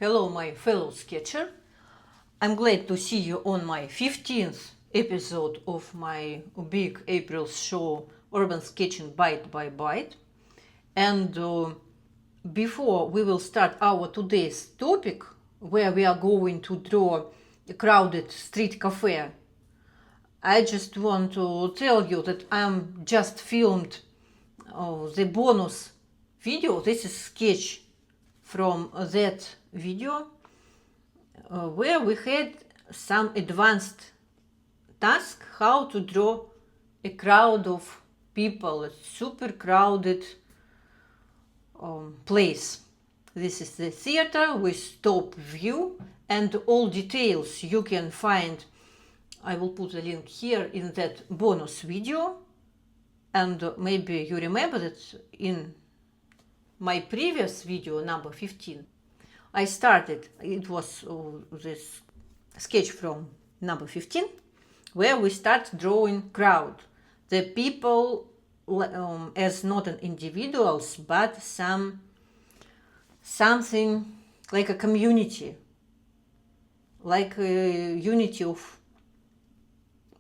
Hello, my fellow sketcher. I'm glad to see you on my 15th episode of my big April show Urban Sketching Bite by Bite. And before we will start our today's topic, where we are going to draw a crowded street cafe, I just want to tell you that I'm just filmed the bonus video. This is sketch from that video where we had some advanced task how to draw a crowd of people, a super crowded place. This is the theater with top view, and all details you can find. I will put the link here in that bonus video. And maybe you remember that in my previous video, number 15, I started, it was this sketch from number 15, where we start drawing crowd. The people as not an individuals, but something like a community, like a unity of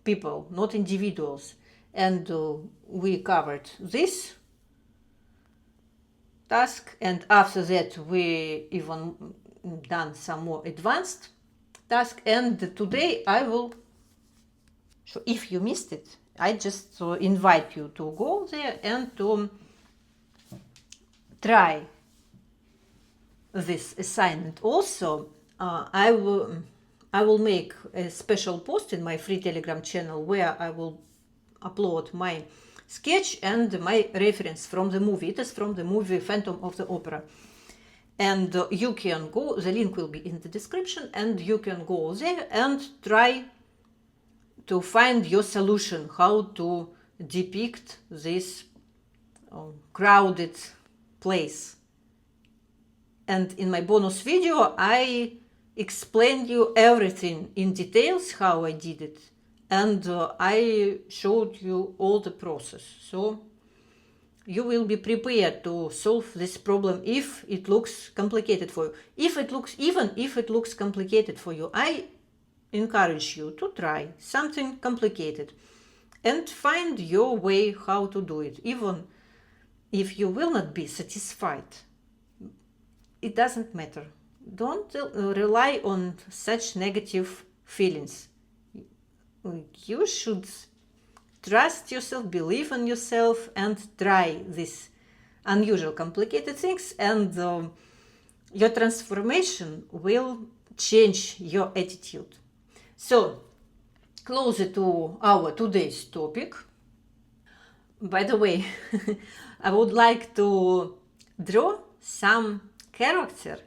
people, not individuals. And we covered this task, and after that we even done some more advanced task. And today I will, so if you missed it, I just invite you to go there and to try this assignment. Also, I will make a special post in my free Telegram channel where I will upload my sketch and my reference from the movie. It is from the movie Phantom of the Opera. And you can go, the link will be in the description, and you can go there and try to find your solution, how to depict this crowded place. And in my bonus video, I explained you everything in details, how I did it. And I showed you all the process. So you will be prepared to solve this problem if it looks complicated for you. Even if it looks complicated for you, I encourage you to try something complicated and find your way how to do it. Even if you will not be satisfied, it doesn't matter. Don't rely on such negative feelings. You should trust yourself, believe in yourself, and try these unusual, complicated things, and your transformation will change your attitude. So, closer to our today's topic. By the way, I would like to draw some character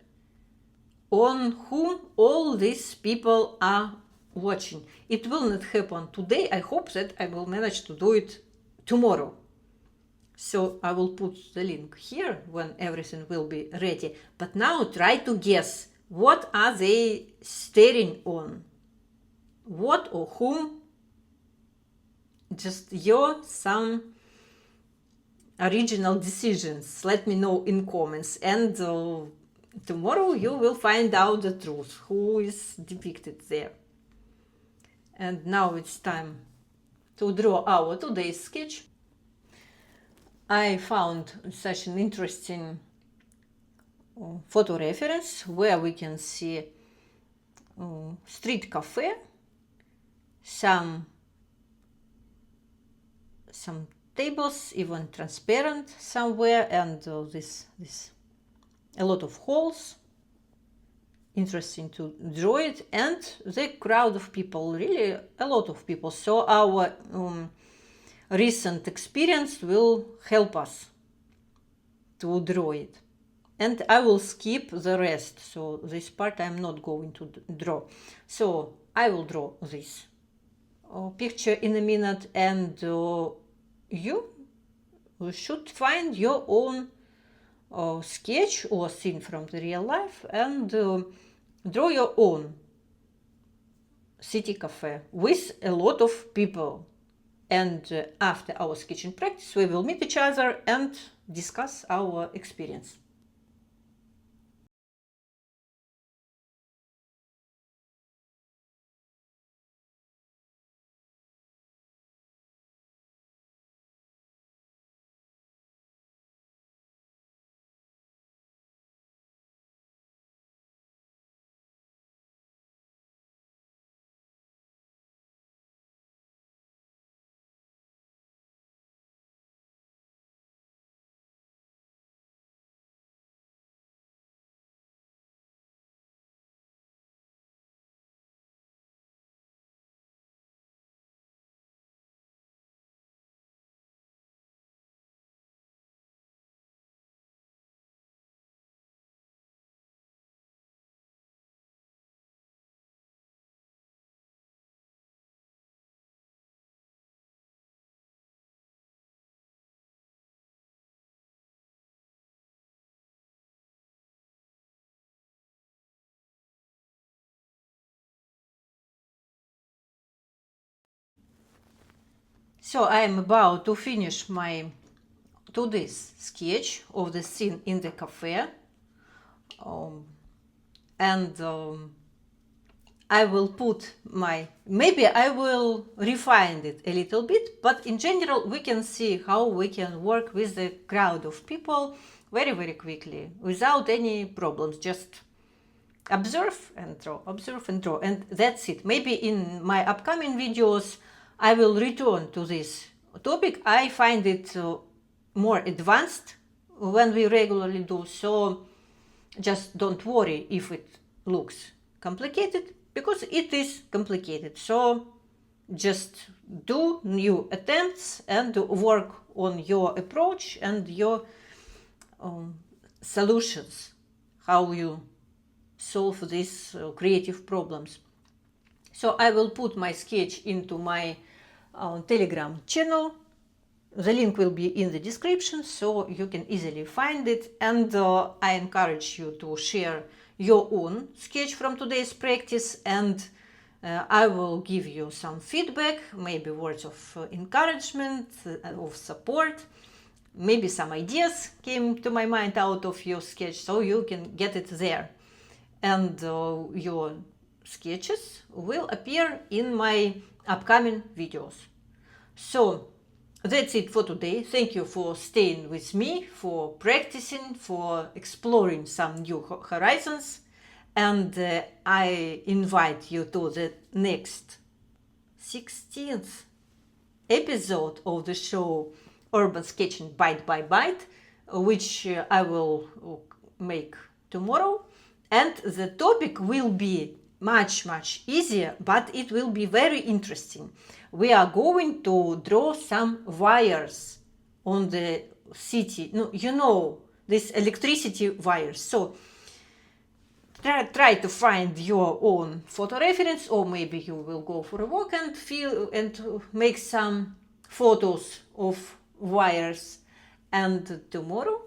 on whom all these people are watching. It will not happen today. I hope that I will manage to do it tomorrow. So I will put the link here when everything will be ready. But now try to guess, what are they staring on? What or whom? Just some original decisions. Let me know in comments. And tomorrow you will find out the truth, who is depicted there. And now it's time to draw our today's sketch. I found such an interesting photo reference where we can see street cafe, some tables, even transparent somewhere, and this a lot of holes. Interesting to draw it, and the crowd of people, really a lot of people. So our recent experience will help us to draw it. And I will skip the rest, so this part I'm not going to draw. So I will draw this picture in a minute, and you should find your own sketch or scene from the real life and draw your own city cafe with a lot of people. And after our sketching practice, we will meet each other and discuss our experience. So I am about to finish my today's sketch of the scene in the cafe, and I will put maybe I will refine it a little bit, but in general we can see how we can work with the crowd of people very, very quickly without any problems. Just observe and draw, and that's it. Maybe in my upcoming videos I will return to this topic. I find it more advanced when we regularly do, so just don't worry if it looks complicated, because it is complicated. So just do new attempts and work on your approach and your solutions, how you solve these creative problems. So I will put my sketch into my Telegram channel. The link will be in the description, so you can easily find it. And I encourage you to share your own sketch from today's practice, and I will give you some feedback, maybe words of encouragement, of support. Maybe some ideas came to my mind out of your sketch, so you can get it there. And your sketches will appear in my upcoming videos. So that's it for today. Thank you for staying with me, for practicing, for exploring some new horizons. And I invite you to the next 16th episode of the show Urban Sketching Bite by Bite, which I will make tomorrow. And the topic will be much, much easier, but it will be very interesting. We are going to draw some wires on the city. No, you know, these electricity wires. So try to find your own photo reference, or maybe you will go for a walk and make some photos of wires. And tomorrow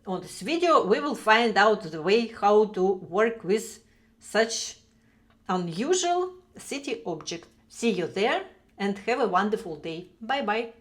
on this video we will find out the way how to work with such unusual city object. See you there and have a wonderful day. Bye bye.